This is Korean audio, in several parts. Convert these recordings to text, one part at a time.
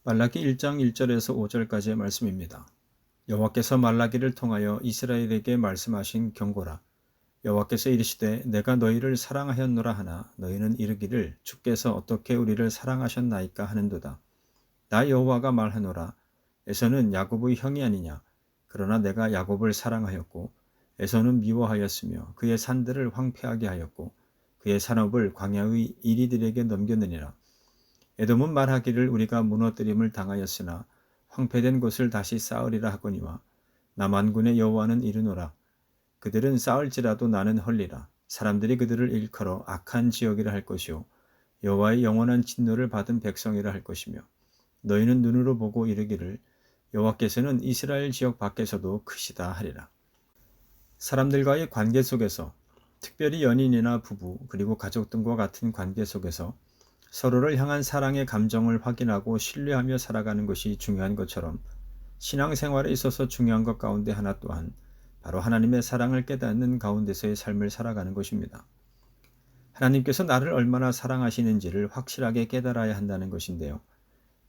말라기 1장 1절에서 5절까지의 말씀입니다. 여호와께서 말라기를 통하여 이스라엘에게 말씀하신 경고라. 여호와께서 이르시되 내가 너희를 사랑하였노라 하나 너희는 이르기를 주께서 어떻게 우리를 사랑하셨나이까 하는도다. 나 여호와가 말하노라. 에서는 야곱의 형이 아니냐. 그러나 내가 야곱을 사랑하였고 에서는 미워하였으며 그의 산들을 황폐하게 하였고 그의 산업을 광야의 이리들에게 넘겼느니라. 에돔은 말하기를 우리가 무너뜨림을 당하였으나 황폐된 곳을 다시 쌓으리라 하거니와 남한군의 여호와는 이르노라. 그들은 쌓을지라도 나는 헐리라. 사람들이 그들을 일컬어 악한 지역이라 할 것이요 여호와의 영원한 진노를 받은 백성이라 할 것이며 너희는 눈으로 보고 이르기를 여호와께서는 이스라엘 지역 밖에서도 크시다 하리라. 사람들과의 관계 속에서, 특별히 연인이나 부부 그리고 가족 등과 같은 관계 속에서 서로를 향한 사랑의 감정을 확인하고 신뢰하며 살아가는 것이 중요한 것처럼 신앙생활에 있어서 중요한 것 가운데 하나 또한 바로 하나님의 사랑을 깨닫는 가운데서의 삶을 살아가는 것입니다. 하나님께서 나를 얼마나 사랑하시는지를 확실하게 깨달아야 한다는 것인데요.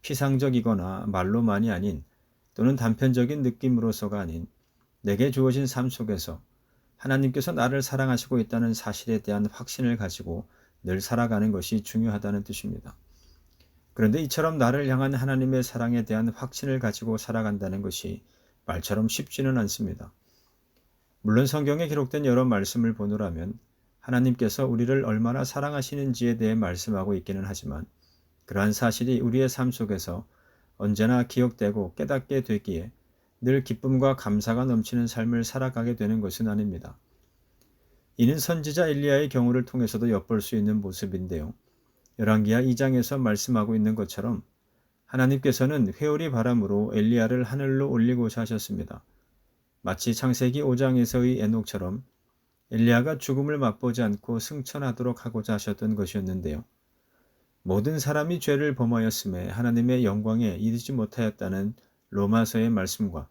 피상적이거나 말로만이 아닌 또는 단편적인 느낌으로서가 아닌 내게 주어진 삶 속에서 하나님께서 나를 사랑하시고 있다는 사실에 대한 확신을 가지고 늘 살아가는 것이 중요하다는 뜻입니다. 그런데 이처럼 나를 향한 하나님의 사랑에 대한 확신을 가지고 살아간다는 것이 말처럼 쉽지는 않습니다. 물론 성경에 기록된 여러 말씀을 보노라면 하나님께서 우리를 얼마나 사랑하시는지에 대해 말씀하고 있기는 하지만 그러한 사실이 우리의 삶 속에서 언제나 기억되고 깨닫게 되기에 늘 기쁨과 감사가 넘치는 삶을 살아가게 되는 것은 아닙니다. 이는 선지자 엘리야의 경우를 통해서도 엿볼 수 있는 모습인데요. 열왕기하 2장에서 말씀하고 있는 것처럼 하나님께서는 회오리 바람으로 엘리야를 하늘로 올리고자 하셨습니다. 마치 창세기 5장에서의 에녹처럼 엘리야가 죽음을 맛보지 않고 승천하도록 하고자 하셨던 것이었는데요. 모든 사람이 죄를 범하였음에 하나님의 영광에 이르지 못하였다는 로마서의 말씀과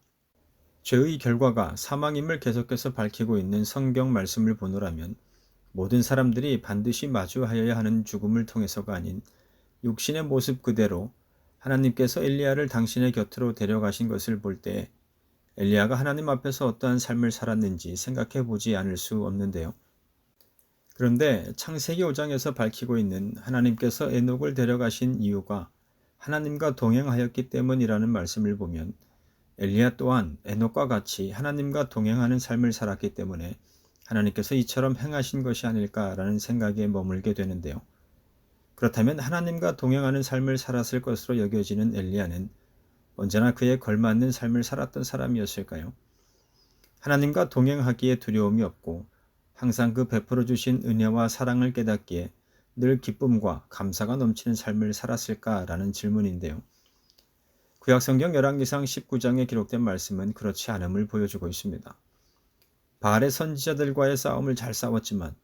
죄의 결과가 사망임을 계속해서 밝히고 있는 성경 말씀을 보노라면 모든 사람들이 반드시 마주하여야 하는 죽음을 통해서가 아닌 육신의 모습 그대로 하나님께서 엘리야를 당신의 곁으로 데려가신 것을 볼 때 엘리야가 하나님 앞에서 어떠한 삶을 살았는지 생각해 보지 않을 수 없는데요. 그런데 창세기 5장에서 밝히고 있는 하나님께서 에녹을 데려가신 이유가 하나님과 동행하였기 때문이라는 말씀을 보면 엘리야 또한 에녹과 같이 하나님과 동행하는 삶을 살았기 때문에 하나님께서 이처럼 행하신 것이 아닐까라는 생각에 머물게 되는데요. 그렇다면 하나님과 동행하는 삶을 살았을 것으로 여겨지는 엘리야는 언제나 그에 걸맞는 삶을 살았던 사람이었을까요? 하나님과 동행하기에 두려움이 없고 항상 그 베풀어 주신 은혜와 사랑을 깨닫기에 늘 기쁨과 감사가 넘치는 삶을 살았을까라는 질문인데요. 구약성경 열왕기상 19장에 기록된 말씀은 그렇지 않음을 보여주고 있습니다. 바알의 선지자들과의 싸움을 잘 싸웠지만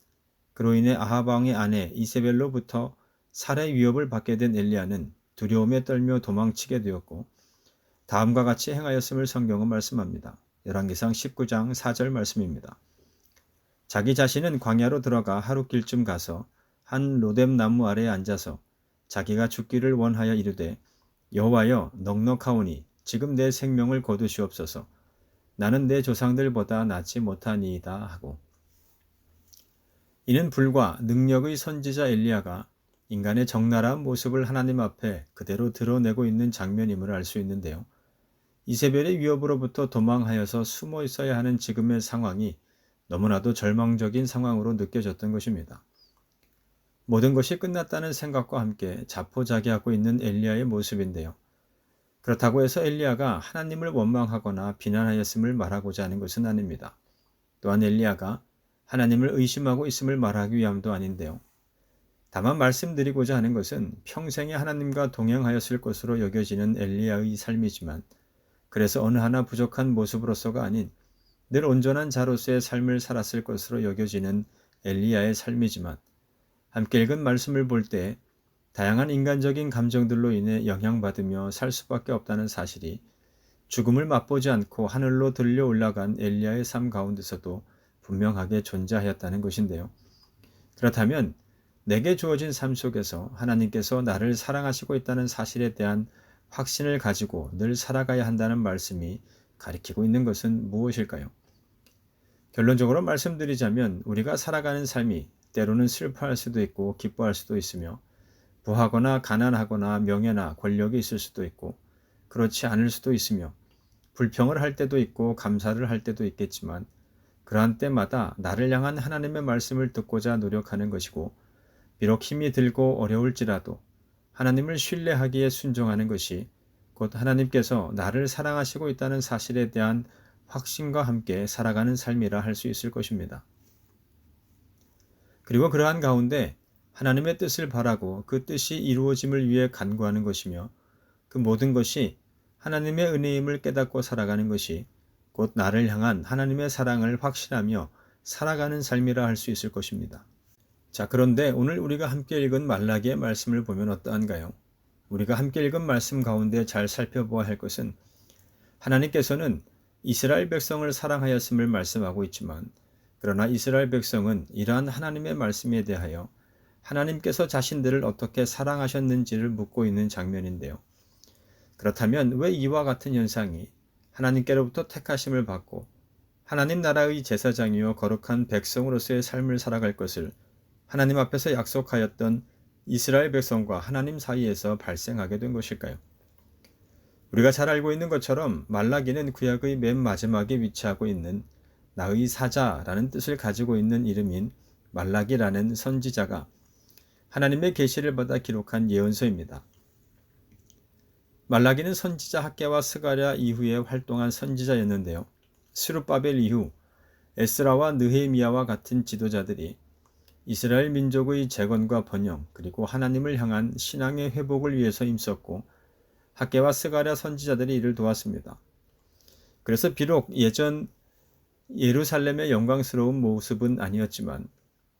그로 인해 아합 왕의 아내 이세벨로부터 살해 위협을 받게 된 엘리야는 두려움에 떨며 도망치게 되었고 다음과 같이 행하였음을 성경은 말씀합니다. 열왕기상 19장 4절 말씀입니다. 자기 자신은 광야로 들어가 하룻길쯤 가서 한 로뎀 나무 아래에 앉아서 자기가 죽기를 원하여 이르되 여호와여 넉넉하오니 지금 내 생명을 거두시옵소서. 나는 내 조상들보다 낫지 못하니이다 하고. 이는 불과 능력의 선지자 엘리야가 인간의 적나라한 모습을 하나님 앞에 그대로 드러내고 있는 장면임을 알 수 있는데요. 이세벨의 위협으로부터 도망하여서 숨어 있어야 하는 지금의 상황이 너무나도 절망적인 상황으로 느껴졌던 것입니다. 모든 것이 끝났다는 생각과 함께 자포자기하고 있는 엘리야의 모습인데요. 그렇다고 해서 엘리야가 하나님을 원망하거나 비난하였음을 말하고자 하는 것은 아닙니다. 또한 엘리야가 하나님을 의심하고 있음을 말하기 위함도 아닌데요. 다만 말씀드리고자 하는 것은 평생에 하나님과 동행하였을 것으로 여겨지는 엘리야의 삶이지만 그래서 어느 하나 부족한 모습으로서가 아닌 늘 온전한 자로서의 삶을 살았을 것으로 여겨지는 엘리야의 삶이지만 함께 읽은 말씀을 볼 때 다양한 인간적인 감정들로 인해 영향받으며 살 수밖에 없다는 사실이 죽음을 맛보지 않고 하늘로 들려 올라간 엘리야의 삶 가운데서도 분명하게 존재하였다는 것인데요. 그렇다면 내게 주어진 삶 속에서 하나님께서 나를 사랑하시고 있다는 사실에 대한 확신을 가지고 늘 살아가야 한다는 말씀이 가리키고 있는 것은 무엇일까요? 결론적으로 말씀드리자면 우리가 살아가는 삶이 때로는 슬퍼할 수도 있고 기뻐할 수도 있으며 부하거나 가난하거나 명예나 권력이 있을 수도 있고 그렇지 않을 수도 있으며 불평을 할 때도 있고 감사를 할 때도 있겠지만 그러한 때마다 나를 향한 하나님의 말씀을 듣고자 노력하는 것이고 비록 힘이 들고 어려울지라도 하나님을 신뢰하기에 순종하는 것이 곧 하나님께서 나를 사랑하시고 있다는 사실에 대한 확신과 함께 살아가는 삶이라 할 수 있을 것입니다. 그리고 그러한 가운데 하나님의 뜻을 바라고 그 뜻이 이루어짐을 위해 간구하는 것이며 그 모든 것이 하나님의 은혜임을 깨닫고 살아가는 것이 곧 나를 향한 하나님의 사랑을 확신하며 살아가는 삶이라 할 수 있을 것입니다. 자, 그런데 오늘 우리가 함께 읽은 말라기의 말씀을 보면 어떠한가요? 우리가 함께 읽은 말씀 가운데 잘 살펴보아야 할 것은 하나님께서는 이스라엘 백성을 사랑하였음을 말씀하고 있지만 그러나 이스라엘 백성은 이러한 하나님의 말씀에 대하여 하나님께서 자신들을 어떻게 사랑하셨는지를 묻고 있는 장면인데요. 그렇다면 왜 이와 같은 현상이 하나님께로부터 택하심을 받고 하나님 나라의 제사장이요 거룩한 백성으로서의 삶을 살아갈 것을 하나님 앞에서 약속하였던 이스라엘 백성과 하나님 사이에서 발생하게 된 것일까요? 우리가 잘 알고 있는 것처럼 말라기는 구약의 맨 마지막에 위치하고 있는 나의 사자라는 뜻을 가지고 있는 이름인 말라기라는 선지자가 하나님의 계시를 받아 기록한 예언서입니다. 말라기는 선지자 학개와 스가랴 이후에 활동한 선지자였는데요. 스룹바벨 이후 에스라와 느헤미야와 같은 지도자들이 이스라엘 민족의 재건과 번영 그리고 하나님을 향한 신앙의 회복을 위해서 힘썼고 학개와 스가랴 선지자들이 이를 도왔습니다. 그래서 비록 예전 예루살렘의 영광스러운 모습은 아니었지만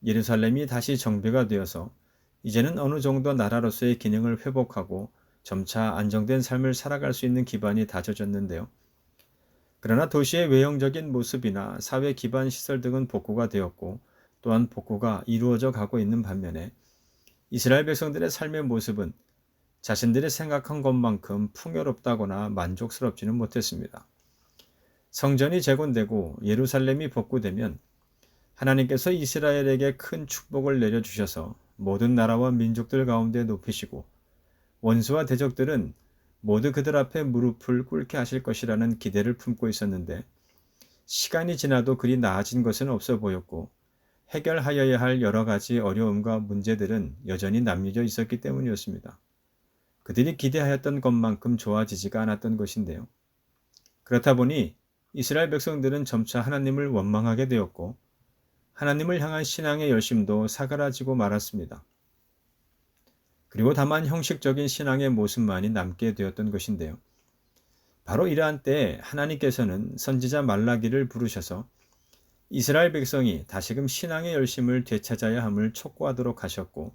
예루살렘이 다시 정비가 되어서 이제는 어느 정도 나라로서의 기능을 회복하고 점차 안정된 삶을 살아갈 수 있는 기반이 다져졌는데요. 그러나 도시의 외형적인 모습이나 사회 기반 시설 등은 복구가 되었고 또한 복구가 이루어져 가고 있는 반면에 이스라엘 백성들의 삶의 모습은 자신들이 생각한 것만큼 풍요롭다거나 만족스럽지는 못했습니다. 성전이 재건되고 예루살렘이 복구되면 하나님께서 이스라엘에게 큰 축복을 내려주셔서 모든 나라와 민족들 가운데 높이시고 원수와 대적들은 모두 그들 앞에 무릎을 꿇게 하실 것이라는 기대를 품고 있었는데 시간이 지나도 그리 나아진 것은 없어 보였고 해결하여야 할 여러 가지 어려움과 문제들은 여전히 남겨져 있었기 때문이었습니다. 그들이 기대하였던 것만큼 좋아지지가 않았던 것인데요. 그렇다 보니 이스라엘 백성들은 점차 하나님을 원망하게 되었고 하나님을 향한 신앙의 열심도 사그라지고 말았습니다. 그리고 다만 형식적인 신앙의 모습만이 남게 되었던 것인데요. 바로 이러한 때에 하나님께서는 선지자 말라기를 부르셔서 이스라엘 백성이 다시금 신앙의 열심을 되찾아야 함을 촉구하도록 하셨고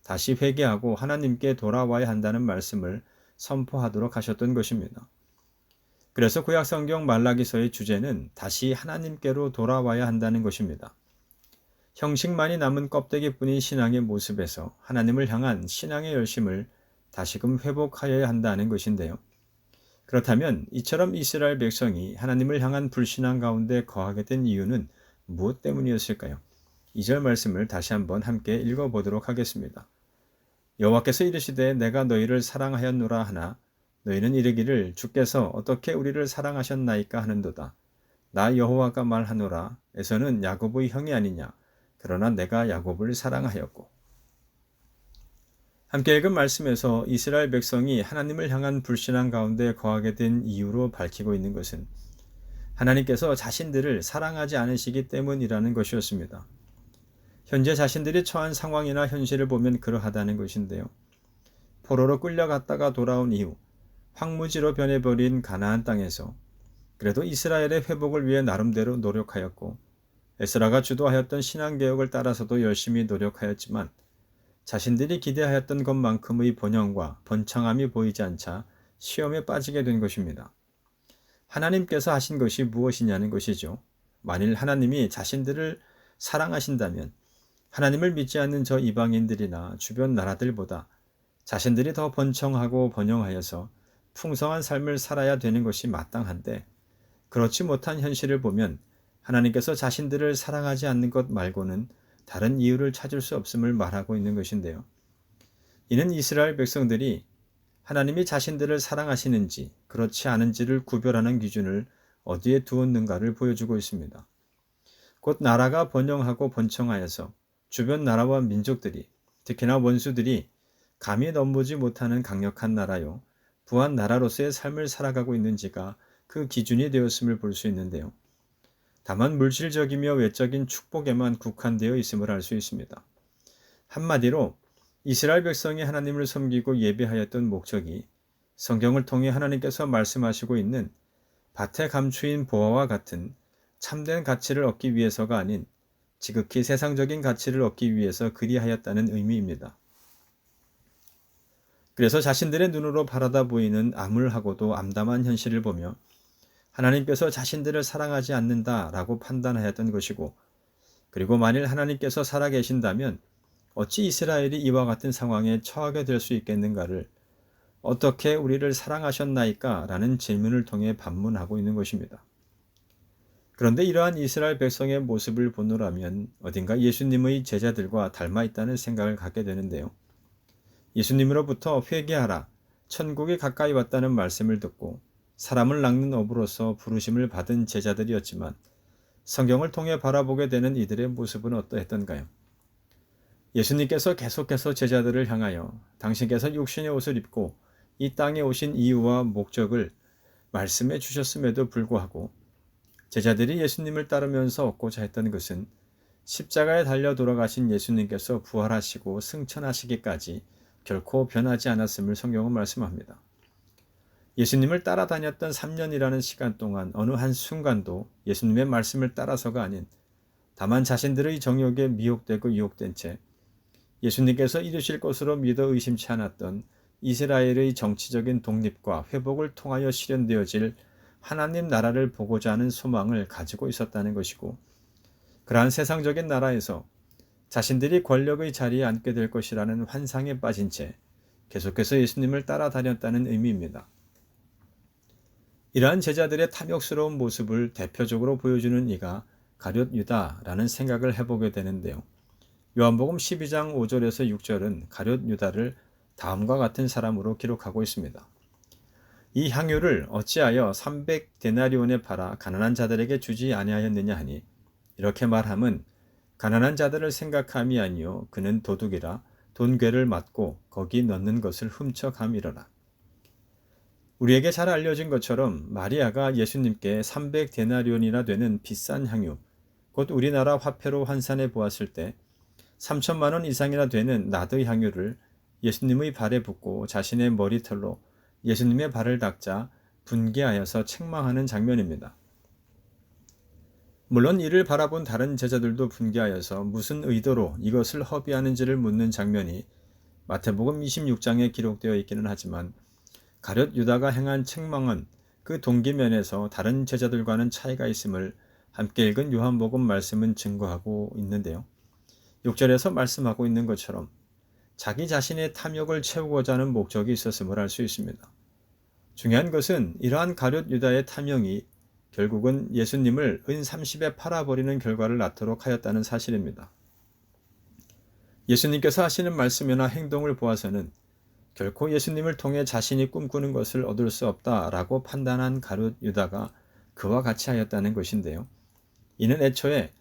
다시 회개하고 하나님께 돌아와야 한다는 말씀을 선포하도록 하셨던 것입니다. 그래서 구약성경 말라기서의 주제는 다시 하나님께로 돌아와야 한다는 것입니다. 형식만이 남은 껍데기뿐인 신앙의 모습에서 하나님을 향한 신앙의 열심을 다시금 회복하여야 한다는 것인데요. 그렇다면 이처럼 이스라엘 백성이 하나님을 향한 불신앙 가운데 거하게 된 이유는 무엇 때문이었을까요? 2절 말씀을 다시 한번 함께 읽어보도록 하겠습니다. 여호와께서 이르시되 내가 너희를 사랑하였노라 하나 너희는 이르기를 주께서 어떻게 우리를 사랑하셨나이까 하는도다. 나 여호와가 말하노라 에서는 야곱의 형이 아니냐. 그러나 내가 야곱을 사랑하였고. 함께 읽은 말씀에서 이스라엘 백성이 하나님을 향한 불신앙 가운데 거하게 된 이유로 밝히고 있는 것은 하나님께서 자신들을 사랑하지 않으시기 때문이라는 것이었습니다. 현재 자신들이 처한 상황이나 현실을 보면 그러하다는 것인데요. 포로로 끌려갔다가 돌아온 이후 황무지로 변해버린 가나안 땅에서 그래도 이스라엘의 회복을 위해 나름대로 노력하였고 에스라가 주도하였던 신앙개혁을 따라서도 열심히 노력하였지만 자신들이 기대하였던 것만큼의 번영과 번창함이 보이지 않자 시험에 빠지게 된 것입니다. 하나님께서 하신 것이 무엇이냐는 것이죠. 만일 하나님이 자신들을 사랑하신다면 하나님을 믿지 않는 저 이방인들이나 주변 나라들보다 자신들이 더 번창하고 번영하여서 풍성한 삶을 살아야 되는 것이 마땅한데 그렇지 못한 현실을 보면 하나님께서 자신들을 사랑하지 않는 것 말고는 다른 이유를 찾을 수 없음을 말하고 있는 것인데요. 이는 이스라엘 백성들이 하나님이 자신들을 사랑하시는지 그렇지 않은지를 구별하는 기준을 어디에 두었는가를 보여주고 있습니다. 곧 나라가 번영하고 번창하여서 주변 나라와 민족들이 특히나 원수들이 감히 넘보지 못하는 강력한 나라요 부한 나라로서의 삶을 살아가고 있는지가 그 기준이 되었음을 볼 수 있는데요. 다만 물질적이며 외적인 축복에만 국한되어 있음을 알 수 있습니다. 한마디로 이스라엘 백성이 하나님을 섬기고 예배하였던 목적이 성경을 통해 하나님께서 말씀하시고 있는 밭에 감추인 보화와 같은 참된 가치를 얻기 위해서가 아닌 지극히 세상적인 가치를 얻기 위해서 그리하였다는 의미입니다. 그래서 자신들의 눈으로 바라다 보이는 암울하고도 암담한 현실을 보며 하나님께서 자신들을 사랑하지 않는다라고 판단하였던 것이고, 그리고 만일 하나님께서 살아계신다면 어찌 이스라엘이 이와 같은 상황에 처하게 될 수 있겠는가를 어떻게 우리를 사랑하셨나이까? 라는 질문을 통해 반문하고 있는 것입니다. 그런데 이러한 이스라엘 백성의 모습을 보노라면 어딘가 예수님의 제자들과 닮아 있다는 생각을 갖게 되는데요. 예수님으로부터 회개하라, 천국이 가까이 왔다는 말씀을 듣고 사람을 낚는 어부로서 부르심을 받은 제자들이었지만 성경을 통해 바라보게 되는 이들의 모습은 어떠했던가요? 예수님께서 계속해서 제자들을 향하여 당신께서 육신의 옷을 입고 이 땅에 오신 이유와 목적을 말씀해 주셨음에도 불구하고 제자들이 예수님을 따르면서 얻고자 했던 것은 십자가에 달려 돌아가신 예수님께서 부활하시고 승천하시기까지 결코 변하지 않았음을 성경은 말씀합니다. 예수님을 따라다녔던 3년이라는 시간 동안 어느 한순간도 예수님의 말씀을 따라서가 아닌 다만 자신들의 정욕에 미혹되고 유혹된 채 예수님께서 이루실 것으로 믿어 의심치 않았던 이스라엘의 정치적인 독립과 회복을 통하여 실현되어질 하나님 나라를 보고자 하는 소망을 가지고 있었다는 것이고, 그러한 세상적인 나라에서 자신들이 권력의 자리에 앉게 될 것이라는 환상에 빠진 채 계속해서 예수님을 따라다녔다는 의미입니다. 이러한 제자들의 탐욕스러운 모습을 대표적으로 보여주는 이가 가룟 유다라는 생각을 해보게 되는데요. 요한복음 12장 5절에서 6절은 가룟 유다를 다음과 같은 사람으로 기록하고 있습니다. 이 향유를 어찌하여 300데나리온에 팔아 가난한 자들에게 주지 아니하였느냐 하니, 이렇게 말함은 가난한 자들을 생각함이 아니요 그는 도둑이라 돈괴를 맞고 거기 넣는 것을 훔쳐감이러라. 우리에게 잘 알려진 것처럼 마리아가 예수님께 300데나리온이나 되는 비싼 향유, 곧 우리나라 화폐로 환산해 보았을 때 3천만 원 이상이나 되는 나드 향유를 예수님의 발에 붓고 자신의 머리털로 예수님의 발을 닦자 분개하여서 책망하는 장면입니다. 물론 이를 바라본 다른 제자들도 분개하여서 무슨 의도로 이것을 허비하는지를 묻는 장면이 마태복음 26장에 기록되어 있기는 하지만 가룟 유다가 행한 책망은 그 동기면에서 다른 제자들과는 차이가 있음을 함께 읽은 요한복음 말씀은 증거하고 있는데요. 6절에서 말씀하고 있는 것처럼 자기 자신의 탐욕을 채우고자 하는 목적이 있었음을 알 수 있습니다. 중요한 것은 이러한 가룟 유다의 탐욕이 결국은 예수님을 은 30에 팔아버리는 결과를 낳도록 하였다는 사실입니다. 예수님께서 하시는 말씀이나 행동을 보아서는 결코 예수님을 통해 자신이 꿈꾸는 것을 얻을 수 없다라고 판단한 가룟 유다가 그와 같이 하였다는 것인데요. 이는 애초에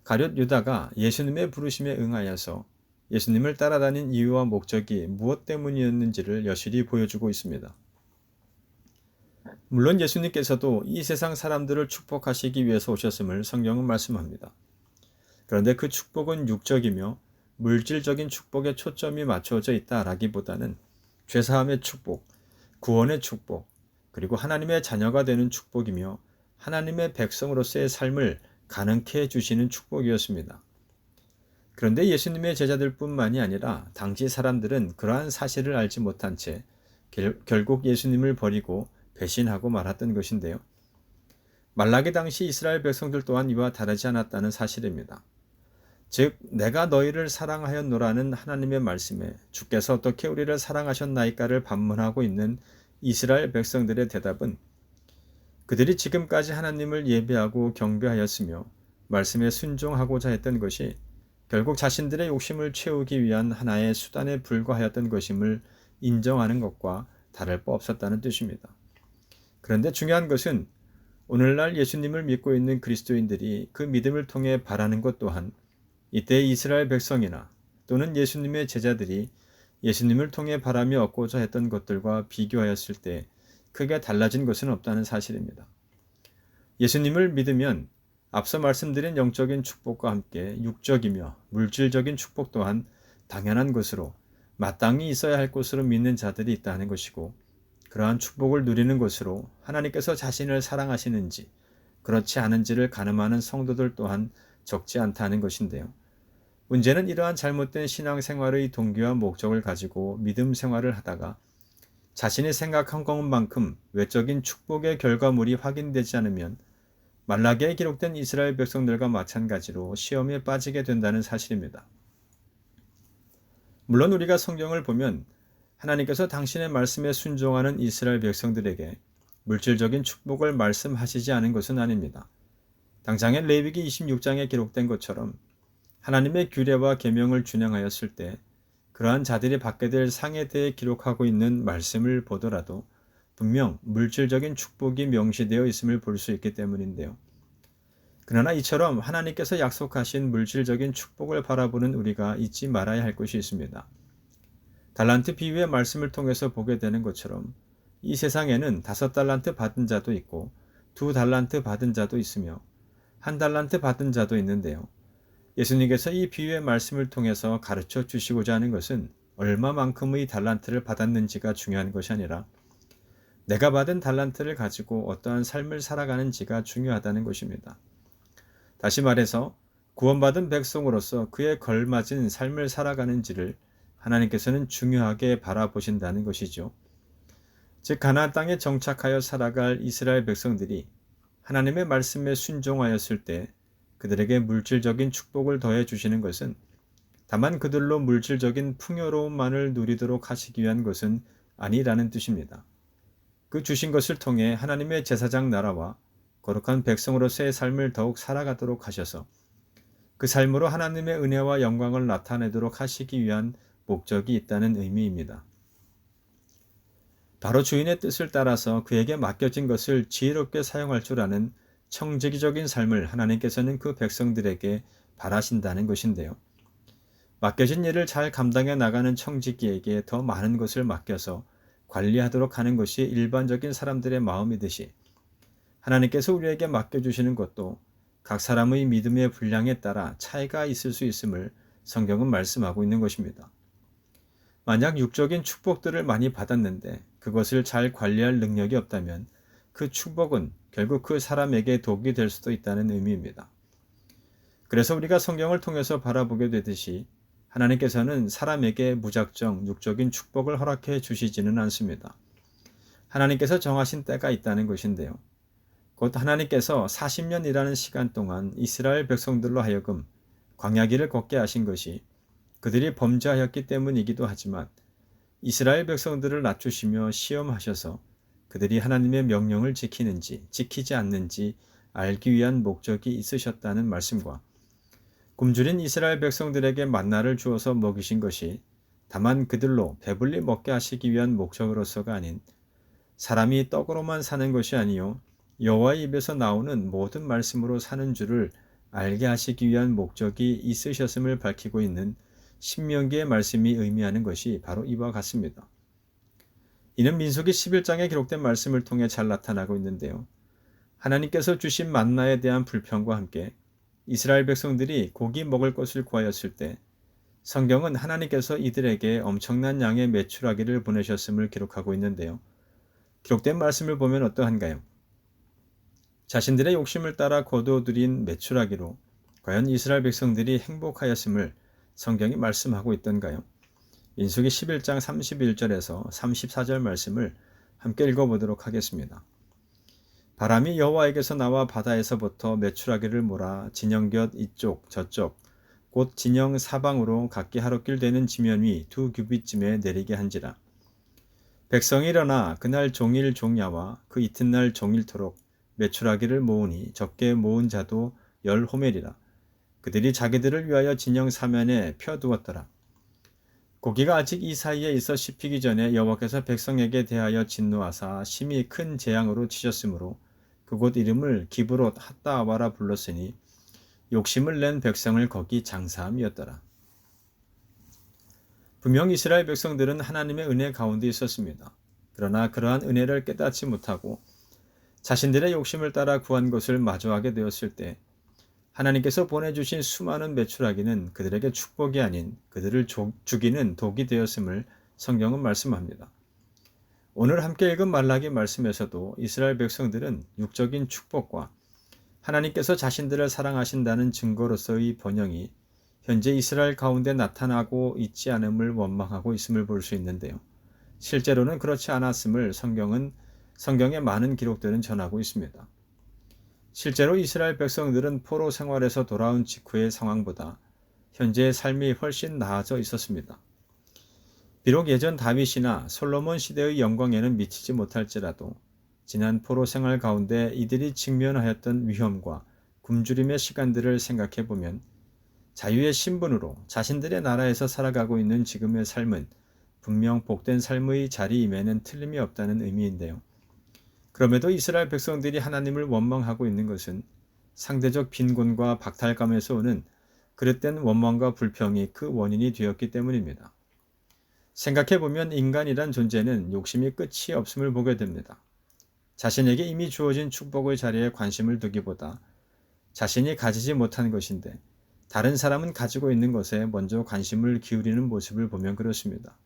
가룟 유다가 예수님의 부르심에 응하여서 예수님을 따라다닌 이유와 목적이 무엇 때문이었는지를 여실히 보여주고 있습니다. 물론 예수님께서도 이 세상 사람들을 축복하시기 위해서 오셨음을 성경은 말씀합니다. 그런데 그 축복은 육적이며 물질적인 축복에 초점이 맞춰져 있다라기보다는 죄사함의 축복, 구원의 축복, 그리고 하나님의 자녀가 되는 축복이며 하나님의 백성으로서의 삶을 가능케 해주시는 축복이었습니다. 그런데 예수님의 제자들뿐만이 아니라 당시 사람들은 그러한 사실을 알지 못한 채 결국 예수님을 버리고 배신하고 말았던 것인데요. 말라기 당시 이스라엘 백성들 또한 이와 다르지 않았다는 사실입니다. 즉 내가 너희를 사랑하였노라는 하나님의 말씀에 주께서 어떻게 우리를 사랑하셨나이까를 반문하고 있는 이스라엘 백성들의 대답은 그들이 지금까지 하나님을 예배하고 경배하였으며 말씀에 순종하고자 했던 것이 결국 자신들의 욕심을 채우기 위한 하나의 수단에 불과하였던 것임을 인정하는 것과 다를 바 없었다는 뜻입니다. 그런데 중요한 것은 오늘날 예수님을 믿고 있는 그리스도인들이 그 믿음을 통해 바라는 것 또한 이때 이스라엘 백성이나 또는 예수님의 제자들이 예수님을 통해 바라며 얻고자 했던 것들과 비교하였을 때 크게 달라진 것은 없다는 사실입니다. 예수님을 믿으면 앞서 말씀드린 영적인 축복과 함께 육적이며 물질적인 축복 또한 당연한 것으로 마땅히 있어야 할 것으로 믿는 자들이 있다는 것이고 그러한 축복을 누리는 것으로 하나님께서 자신을 사랑하시는지 그렇지 않은지를 가늠하는 성도들 또한 적지 않다는 것인데요. 문제는 이러한 잘못된 신앙생활의 동기와 목적을 가지고 믿음 생활을 하다가 자신이 생각한 것만큼 외적인 축복의 결과물이 확인되지 않으면 말라기에 기록된 이스라엘 백성들과 마찬가지로 시험에 빠지게 된다는 사실입니다. 물론 우리가 성경을 보면 하나님께서 당신의 말씀에 순종하는 이스라엘 백성들에게 물질적인 축복을 말씀하시지 않은 것은 아닙니다. 당장의 레위기 26장에 기록된 것처럼 하나님의 규례와 계명을 준행하였을 때 그러한 자들이 받게 될 상에 대해 기록하고 있는 말씀을 보더라도 분명 물질적인 축복이 명시되어 있음을 볼 수 있기 때문인데요. 그러나 이처럼 하나님께서 약속하신 물질적인 축복을 바라보는 우리가 잊지 말아야 할 것이 있습니다. 달란트 비유의 말씀을 통해서 보게 되는 것처럼 이 세상에는 5달란트 받은 자도 있고 2달란트 받은 자도 있으며 1달란트 받은 자도 있는데요. 예수님께서 이 비유의 말씀을 통해서 가르쳐 주시고자 하는 것은 얼마만큼의 달란트를 받았는지가 중요한 것이 아니라 내가 받은 달란트를 가지고 어떠한 삶을 살아가는지가 중요하다는 것입니다. 다시 말해서 구원받은 백성으로서 그에 걸맞은 삶을 살아가는지를 하나님께서는 중요하게 바라보신다는 것이죠. 즉 가나안 땅에 정착하여 살아갈 이스라엘 백성들이 하나님의 말씀에 순종하였을 때 그들에게 물질적인 축복을 더해 주시는 것은 다만 그들로 물질적인 풍요로움만을 누리도록 하시기 위한 것은 아니라는 뜻입니다. 그 주신 것을 통해 하나님의 제사장 나라와 거룩한 백성으로서의 삶을 더욱 살아가도록 하셔서 그 삶으로 하나님의 은혜와 영광을 나타내도록 하시기 위한 목적이 있다는 의미입니다. 바로 주인의 뜻을 따라서 그에게 맡겨진 것을 지혜롭게 사용할 줄 아는 청지기적인 삶을 하나님께서는 그 백성들에게 바라신다는 것인데요. 맡겨진 일을 잘 감당해 나가는 청지기에게 더 많은 것을 맡겨서 관리하도록 하는 것이 일반적인 사람들의 마음이듯이 하나님께서 우리에게 맡겨주시는 것도 각 사람의 믿음의 분량에 따라 차이가 있을 수 있음을 성경은 말씀하고 있는 것입니다. 만약 육적인 축복들을 많이 받았는데 그것을 잘 관리할 능력이 없다면 그 축복은 결국 그 사람에게 독이 될 수도 있다는 의미입니다. 그래서 우리가 성경을 통해서 바라보게 되듯이 하나님께서는 사람에게 무작정 육적인 축복을 허락해 주시지는 않습니다. 하나님께서 정하신 때가 있다는 것인데요. 곧 하나님께서 40년이라는 시간 동안 이스라엘 백성들로 하여금 광야길을 걷게 하신 것이 그들이 범죄하였기 때문이기도 하지만 이스라엘 백성들을 낮추시며 시험하셔서 그들이 하나님의 명령을 지키는지 지키지 않는지 알기 위한 목적이 있으셨다는 말씀과 굶주린 이스라엘 백성들에게 만나를 주어서 먹이신 것이 다만 그들로 배불리 먹게 하시기 위한 목적으로서가 아닌 사람이 떡으로만 사는 것이 아니요 여호와의 입에서 나오는 모든 말씀으로 사는 줄을 알게 하시기 위한 목적이 있으셨음을 밝히고 있는 신명기의 말씀이 의미하는 것이 바로 이와 같습니다. 이는 민수기 11장에 기록된 말씀을 통해 잘 나타나고 있는데요. 하나님께서 주신 만나에 대한 불평과 함께 이스라엘 백성들이 고기 먹을 것을 구하였을 때 성경은 하나님께서 이들에게 엄청난 양의 메추라기를 보내셨음을 기록하고 있는데요. 기록된 말씀을 보면 어떠한가요? 자신들의 욕심을 따라 거두어들인 메추라기로 과연 이스라엘 백성들이 행복하였음을 성경이 말씀하고 있던가요? 민수기 11장 31절에서 34절 말씀을 함께 읽어보도록 하겠습니다. 바람이 여호와에게서 나와 바다에서부터 메추라기를 몰아 진영 곁 이쪽 저쪽 곧 진영 사방으로 각기 하루길 되는 지면 위 2규빗쯤에 내리게 한지라. 백성이 일어나 그날 종일 종야와 그 이튿날 종일토록 매출하기를 모으니 적게 모은 자도 10호멜이라. 그들이 자기들을 위하여 진영 사면에 펴두었더라. 고기가 아직 이 사이에 있어 씹히기 전에 여호와께서 백성에게 대하여 진노하사 심히 큰 재앙으로 치셨으므로 그곳 이름을 기브롯 핫다아와라 불렀으니 욕심을 낸 백성을 거기 장사함이었더라. 분명 이스라엘 백성들은 하나님의 은혜 가운데 있었습니다. 그러나 그러한 은혜를 깨닫지 못하고 자신들의 욕심을 따라 구한 것을 마주하게 되었을 때 하나님께서 보내주신 수많은 메추라기는 그들에게 축복이 아닌 그들을 죽이는 독이 되었음을 성경은 말씀합니다. 오늘 함께 읽은 말라기 말씀에서도 이스라엘 백성들은 육적인 축복과 하나님께서 자신들을 사랑하신다는 증거로서의 번영이 현재 이스라엘 가운데 나타나고 있지 않음을 원망하고 있음을 볼 수 있는데요. 실제로는 그렇지 않았음을 성경의 많은 기록들은 전하고 있습니다. 실제로 이스라엘 백성들은 포로 생활에서 돌아온 직후의 상황보다 현재의 삶이 훨씬 나아져 있었습니다. 비록 예전 다윗이나 솔로몬 시대의 영광에는 미치지 못할지라도 지난 포로 생활 가운데 이들이 직면하였던 위험과 굶주림의 시간들을 생각해 보면 자유의 신분으로 자신들의 나라에서 살아가고 있는 지금의 삶은 분명 복된 삶의 자리임에는 틀림이 없다는 의미인데요. 그럼에도 이스라엘 백성들이 하나님을 원망하고 있는 것은 상대적 빈곤과 박탈감에서 오는 그릇된 원망과 불평이 그 원인이 되었기 때문입니다. 생각해보면 인간이란 존재는 욕심이 끝이 없음을 보게 됩니다. 자신에게 이미 주어진 축복의 자리에 관심을 두기보다 자신이 가지지 못한 것인데 다른 사람은 가지고 있는 것에 먼저 관심을 기울이는 모습을 보면 그렇습니다.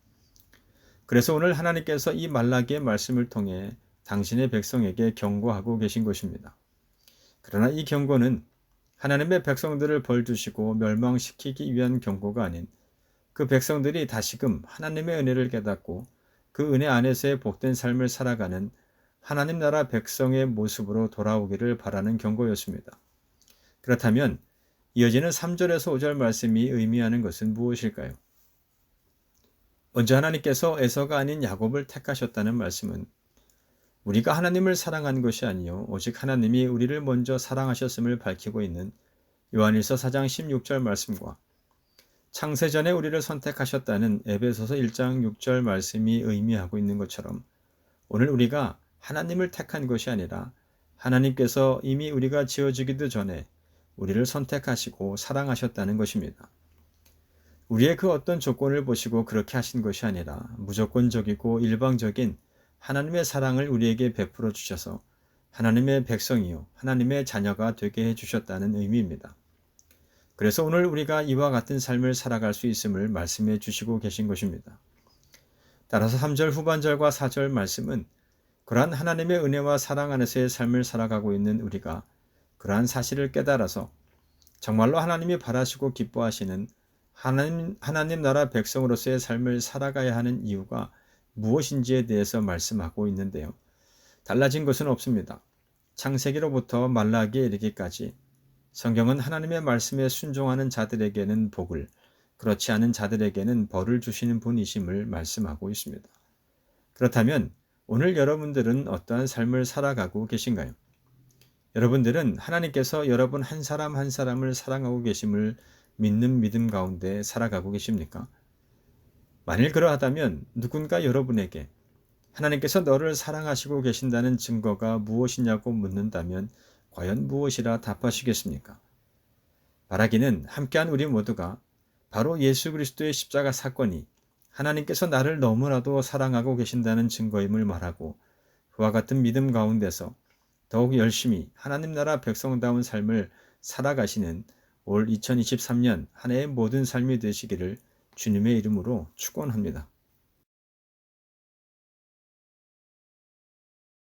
그래서 오늘 하나님께서 이 말라기의 말씀을 통해 당신의 백성에게 경고하고 계신 것입니다. 그러나 이 경고는 하나님의 백성들을 벌주시고 멸망시키기 위한 경고가 아닌 그 백성들이 다시금 하나님의 은혜를 깨닫고 그 은혜 안에서의 복된 삶을 살아가는 하나님 나라 백성의 모습으로 돌아오기를 바라는 경고였습니다. 그렇다면 이어지는 3절에서 5절 말씀이 의미하는 것은 무엇일까요? 먼저 하나님께서 에서가 아닌 야곱을 택하셨다는 말씀은 우리가 하나님을 사랑한 것이 아니요 오직 하나님이 우리를 먼저 사랑하셨음을 밝히고 있는 요한일서 4장 16절 말씀과 창세전에 우리를 선택하셨다는 에베소서 1장 6절 말씀이 의미하고 있는 것처럼 오늘 우리가 하나님을 택한 것이 아니라 하나님께서 이미 우리가 지어지기도 전에 우리를 선택하시고 사랑하셨다는 것입니다. 우리의 그 어떤 조건을 보시고 그렇게 하신 것이 아니라 무조건적이고 일방적인 하나님의 사랑을 우리에게 베풀어 주셔서 하나님의 백성이요 하나님의 자녀가 되게 해주셨다는 의미입니다. 그래서 오늘 우리가 이와 같은 삶을 살아갈 수 있음을 말씀해 주시고 계신 것입니다. 따라서 3절 후반절과 4절 말씀은 그러한 하나님의 은혜와 사랑 안에서의 삶을 살아가고 있는 우리가 그러한 사실을 깨달아서 정말로 하나님이 바라시고 기뻐하시는 하나님 나라 백성으로서의 삶을 살아가야 하는 이유가 무엇인지에 대해서 말씀하고 있는데요. 달라진 것은 없습니다. 창세기로부터 말라기에 이르기까지 성경은 하나님의 말씀에 순종하는 자들에게는 복을, 그렇지 않은 자들에게는 벌을 주시는 분이심을 말씀하고 있습니다. 그렇다면 오늘 여러분들은 어떠한 삶을 살아가고 계신가요? 여러분들은 하나님께서 여러분 한 사람 한 사람을 사랑하고 계심을 믿는 믿음 가운데 살아가고 계십니까? 만일 그러하다면 누군가 여러분에게 하나님께서 너를 사랑하시고 계신다는 증거가 무엇이냐고 묻는다면 과연 무엇이라 답하시겠습니까? 바라기는 함께한 우리 모두가 바로 예수 그리스도의 십자가 사건이 하나님께서 나를 너무나도 사랑하고 계신다는 증거임을 말하고 그와 같은 믿음 가운데서 더욱 열심히 하나님 나라 백성다운 삶을 살아가시는 올 2023년 한 해의 모든 삶이 되시기를 주님의 이름으로 축원합니다.